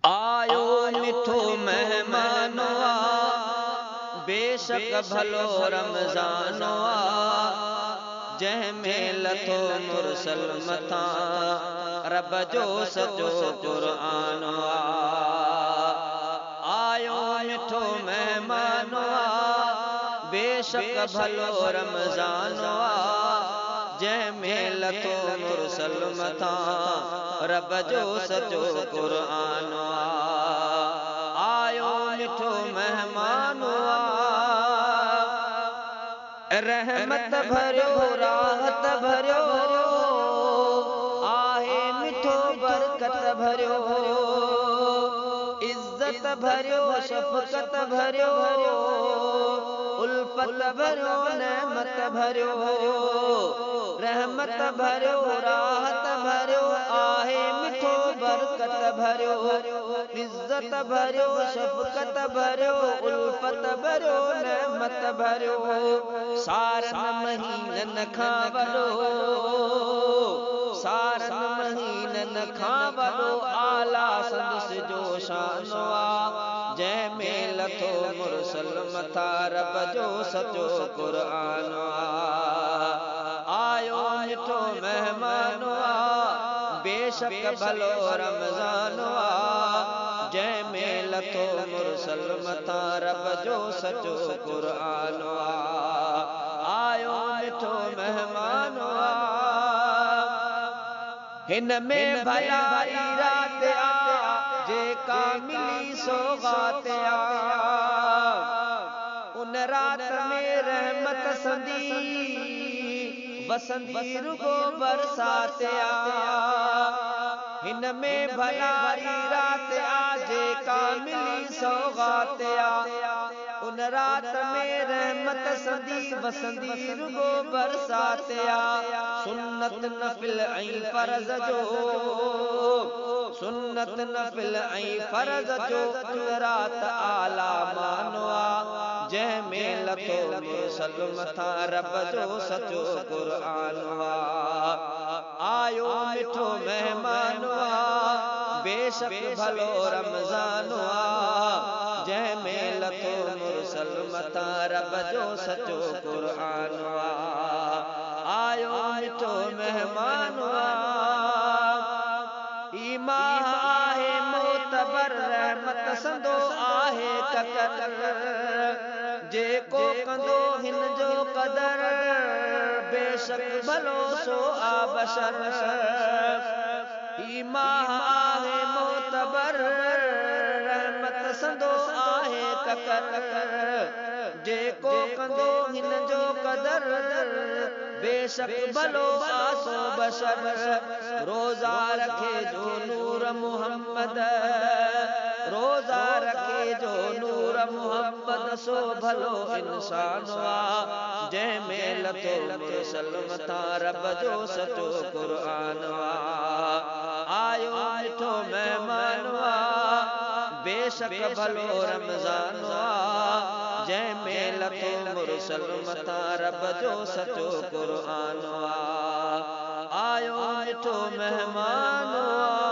आयो मिठो मेहमानो बेशक भलो रमज़ानो जंहिंमें लथो मुरसल मथां रब जो सचो क़ुरआन आयो मिठो मेहमानो बेशक भलो रमज़ानो जंहिंमें लथो मुरसल मथां रब जो सचो क़ुरआन आयो मिठो मेहमानो रहमत भरियो राहत भरियो आहे मिठो बरकत भरियो इज्जत भरियो शफ़क़त भरियो उल्फत भरियो नेमत भरियो रहमत भरियो राहत भरियो आहे मिठो बरकत भरियो इज्जत भरियो शफ़क़त भरियो उल्फत भरियो नेमत भरियो सारन महीनन खां वॾो सारन महीनन खां वॾो आला संदसि जो शानो जंहिंमें लथो मुरसल मथां रब जो सचो क़ुरआन आयो मिठो मेहमानो बेशक भलो रमज़ानो जंहिंमें लथो मुरसल मथां रब जो सचो क़ुरआन आयो मिठो मेहमानो हिन में भलाई रात जेका मिली सौगात उन रात में रहमत संदी वसंदी रुगो बरसात हिन में भलाई रात जेका मिली सौगात उन रात में रहमत संदी वसंदी रुगो बरसात सुन्नत नफिल ऐं फर्ज जो सुन्नत नफिल ऐं फर्ज जो उन रात आला मानो जंहिंमें लथो मुरसल मथां रब जो सचो क़ुरआन आयो मिठो मेहमानो बेशक भलो रमज़ानो जंहिंमें लथो मुरसल मथां रब जो सचो क़ुरआन आयो मिठो मेहमानो ईमान आहे मोतबर रहमत संदो आहे ककर जेको कंदो हिन जो कदर बेशक भलो सो आबशर ईमान आहे मोतबर रहमत संदो आहे ककर जेको कंदो हिन जो कदर बेशक भलो आसो बशर रोज़ा रखे जो नूर मोहम्मद रोज़ा रखे जो नूर मोहम्मद सो भलो इंसान जंहिंमें लथो मुरसल मथां रब जो सचो क़ुरआन आयो मिठो मेहमानो बेशक भलो रमज़ानो जंहिंमें लथो मुरसल मथां रब जो सचो क़ुरआन आयो मिठो मेहमानो।